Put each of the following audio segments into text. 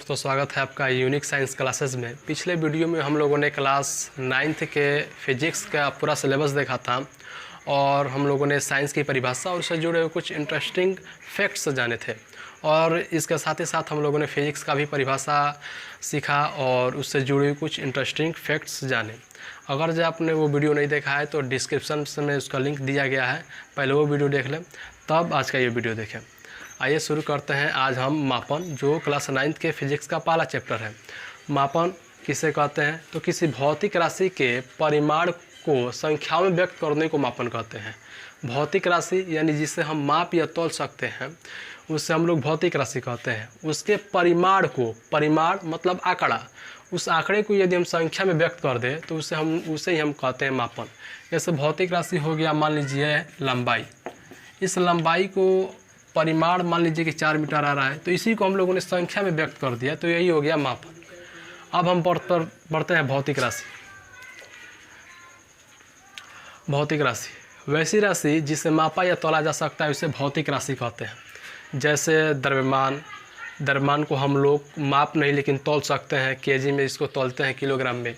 तो स्वागत है आपका यूनिक साइंस क्लासेस में। पिछले वीडियो में हम लोगों ने क्लास 9th के फिजिक्स का पूरा सिलेबस देखा था और हम लोगों ने साइंस की परिभाषा और उससे जुड़े हुए कुछ इंटरेस्टिंग फैक्ट्स जाने थे, और इसके साथ ही साथ हम लोगों ने फिजिक्स का भी परिभाषा सीखा और उससे जुड़े हुए कुछ इंटरेस्टिंग फैक्ट्स जाने। अगर जो आपने वो वीडियो नहीं देखा है तो डिस्क्रिप्शन में उसका लिंक दिया गया है, पहले वो वीडियो देख लें तब आज का ये वीडियो देखें। आइए शुरू करते हैं। आज हम मापन, जो क्लास 9th के फिजिक्स का पहला चैप्टर है। मापन किसे कहते हैं? तो किसी भौतिक राशि के परिमाण को संख्याओं में व्यक्त करने को मापन कहते हैं। भौतिक राशि यानी जिसे हम माप या तौल सकते हैं उससे हम लोग भौतिक राशि कहते हैं। उसके परिमाण को, परिमाण मतलब आंकड़ा, उस आंकड़े को यदि हम संख्या में व्यक्त कर दें तो उसे ही हम कहते हैं मापन। जैसे भौतिक राशि हो गया, मान लीजिए लंबाई। इस लंबाई को परिमाण मान लीजिए कि 4 मीटर आ रहा है, तो इसी को हम लोगों ने संख्या में व्यक्त कर दिया, तो यही हो गया मापन। अब हम पढ़ते हैं भौतिक राशि। भौतिक राशि वैसी राशि जिसे मापा या तौला जा सकता है उसे भौतिक राशि कहते हैं। जैसे द्रव्यमान, द्रव्यमान को हम लोग माप नहीं लेकिन तौल सकते हैं, केजी में इसको तौलते हैं, किलोग्राम में।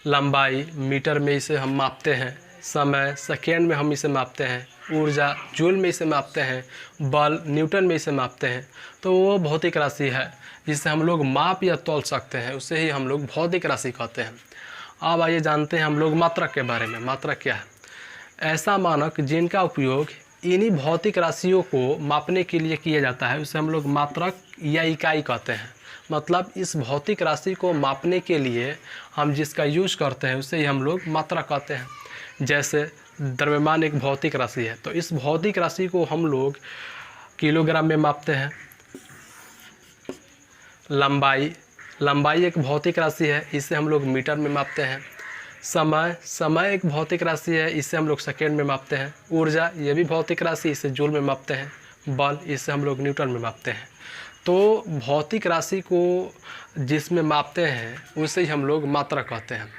लंबाई मीटर में इसे हम मापते हैं। समय सेकेंड में हम इसे मापते हैं। ऊर्जा जूल में इसे मापते हैं। बल न्यूटन में इसे मापते हैं। तो वो भौतिक राशि है जिसे हम लोग माप या तौल सकते हैं, उसे ही हम लोग भौतिक राशि कहते हैं। अब आइए जानते हैं हम लोग मात्रक के बारे में। मात्रक क्या है? ऐसा मानक जिनका उपयोग इन्हीं भौतिक राशियों को मापने के लिए किया जाता है उसे हम लोग मात्रक या इकाई कहते हैं। मतलब इस भौतिक राशि को मापने के लिए हम जिसका यूज़ करते हैं उसे ही हम लोग मात्रक कहते हैं। जैसे द्रव्यमान एक भौतिक राशि है, तो इस भौतिक राशि को हम लोग किलोग्राम में मापते हैं। लंबाई एक भौतिक राशि है, इसे हम लोग मीटर में मापते हैं। समय एक भौतिक राशि है, इसे हम लोग सेकेंड में मापते हैं। ऊर्जा ये भी भौतिक राशि, इसे जूल में मापते हैं। बल इसे हम लोग न्यूटन में मापते हैं। तो भौतिक राशि को जिसमें मापते हैं उसे ही हम लोग मात्रक कहते हैं।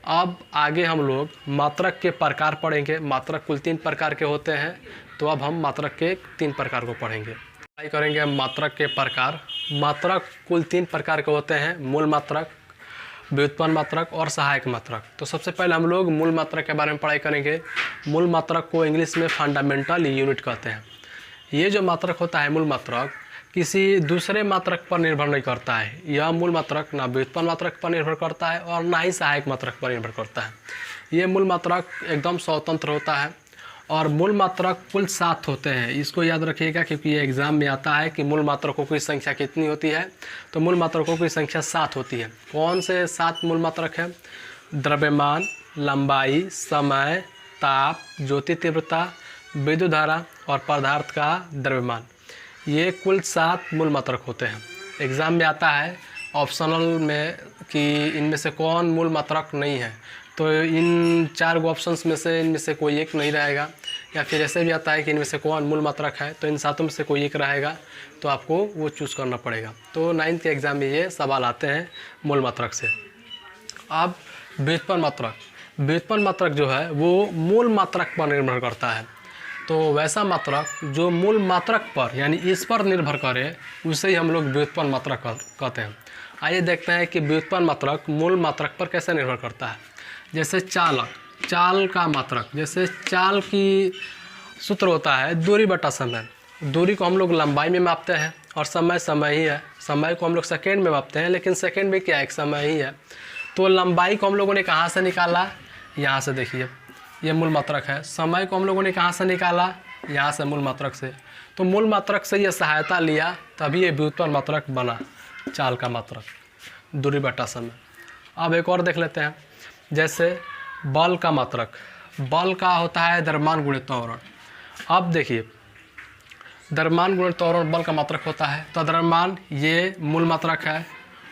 अब आगे हम लोग मात्रक के प्रकार पढ़ेंगे। मात्रक कुल 3 प्रकार के होते हैं, तो अब हम मात्रक के 3 प्रकार को पढ़ेंगे। ट्राई करेंगे हम मात्रक के प्रकार। मात्रक कुल 3 प्रकार के होते हैं: मूल मात्रक, व्युत्पन्न मात्रक और सहायक मात्रक। तो सबसे पहले हम लोग मूल मात्रक के बारे में पढ़ाई करेंगे। मूल मात्रक को इंग्लिश में फंडामेंटल यूनिट कहते हैं। ये जो मात्रक होता है मूल मात्रक, किसी दूसरे मात्रक पर निर्भर नहीं करता है। यह मूल मात्रक ना व्युत्पन्न मात्रक पर निर्भर करता है और ना ही सहायक मात्रक पर निर्भर करता है। ये मूल मात्रक एकदम स्वतंत्र होता है। और मूल मात्रक कुल 7 होते हैं। इसको याद रखिएगा क्योंकि ये एग्ज़ाम में आता है कि मूल मात्रकों की संख्या कितनी होती है। तो मूल मात्रकों की संख्या 7 होती है। कौन से 7 मूल मात्रक हैं? द्रव्यमान, लंबाई, समय, ताप, ज्योति तीव्रता, विद्युत धारा और पदार्थ का द्रव्यमान। ये कुल 7 मूल मात्रक होते हैं। एग्ज़ाम में आता है ऑप्शनल में कि इनमें से कौन मूल मात्रक नहीं है, तो इन 4 ऑप्शंस में से इनमें से कोई एक नहीं रहेगा। या फिर ऐसे भी आता है कि इनमें से कौन मूल मात्रक है, तो इन 7 में से कोई एक रहेगा, तो आपको वो चूज़ करना पड़ेगा। तो 9th के एग्ज़ाम में ये सवाल आते हैं मूल मात्रक से। अब व्युत्पन्न मात्रक। व्युत्पन्न मात्रक जो है वो मूल मात्रक पर निर्भर करता है। तो वैसा मात्रक जो मूल मात्रक पर यानी इस पर निर्भर करे उसे ही हम लोग व्युत्पन्न मात्रक कहते हैं। आइए देखते हैं कि व्युत्पन्न मात्रक मूल मात्रक पर कैसे निर्भर करता है। जैसे चाल का मात्रक, जैसे चाल की सूत्र होता है दूरी बटा समय। दूरी को हम लोग लंबाई में मापते हैं और समय ही है। समय को हम लोग सेकेंड में मापते हैं, लेकिन सेकेंड में क्या है, एक समय ही है। तो लंबाई को हम लोगों ने कहाँ से निकाला? यहाँ से देखिए, ये मूल मात्रक है। समय को हम लोगों ने कहाँ से निकाला? यहाँ से, मूल मात्रक से। तो मूल मात्रक से ये सहायता लिया तभी ये व्युत्पन्न मात्रक बना, चाल का मात्रक, दूरी बटा समय। अब एक और देख लेते हैं। जैसे बल का मात्रक। बल का होता है द्रव्यमान गुणित त्वरण। अब देखिए, द्रव्यमान गुणित त्वरण बल का मात्रक होता है। तो द्रव्यमान ये मूल मात्रक है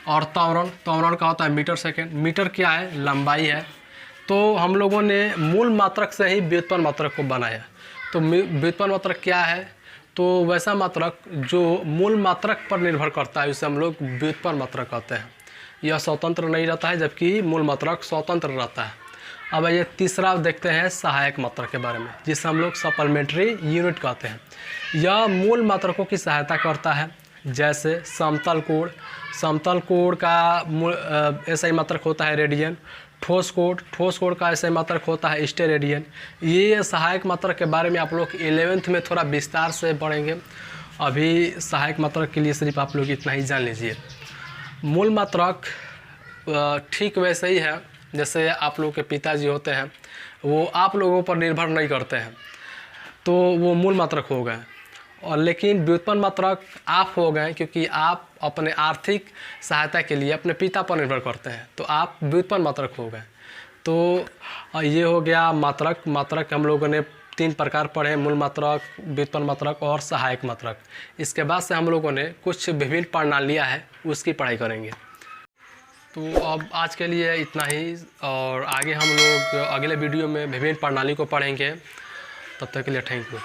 और त्वरण का होता है मीटर सेकेंड। मीटर क्या है? लंबाई है। तो हम लोगों ने मूल मात्रक से ही व्युत्पन्न मात्रक को बनाया। तो व्युत्पन्न मात्रक क्या है? तो वैसा मात्रक जो मूल मात्रक पर निर्भर करता है उसे हम लोग व्युत्पन्न मात्रक कहते हैं। यह स्वतंत्र नहीं रहता है, जबकि मूल मात्रक स्वतंत्र रहता है। अब ये तीसरा देखते हैं सहायक मात्रक के बारे में, जिसे हम लोग सप्लीमेंट्री यूनिट कहते हैं। यह मूल मात्रकों की सहायता करता है, जैसे समतल कोण का ऐसा ही मात्रक होता है रेडियन। ठोस कोण का ऐसा ही मात्रक होता है स्टेरेडियन। ये सहायक मात्रक के बारे में आप लोग 11th में थोड़ा विस्तार से पढ़ेंगे। अभी सहायक मात्रक के लिए सिर्फ आप लोग इतना ही जान लीजिए। मूल मात्रक ठीक वैसे ही है जैसे आप लोगों के पिताजी होते हैं, वो आप लोगों पर निर्भर नहीं करते हैं, तो वो मूल मात्रक हो गए। और लेकिन व्युत्पन्न मात्रक आप हो गए, क्योंकि आप अपने आर्थिक सहायता के लिए अपने पिता पर निर्भर करते हैं, तो आप व्युत्पन्न मात्रक हो गए। तो ये हो गया मात्रक हम लोगों ने 3 प्रकार पढ़े, मूल मात्रक, व्युत्पन्न मात्रक और सहायक मात्रक। इसके बाद से हम लोगों ने कुछ विभिन्न प्रणालियाँ हैं उसकी पढ़ाई करेंगे। तो अब आज के लिए इतना ही, और आगे हम लोग अगले वीडियो में विभिन्न प्रणाली को पढ़ेंगे। तब तक के लिए थैंक यू।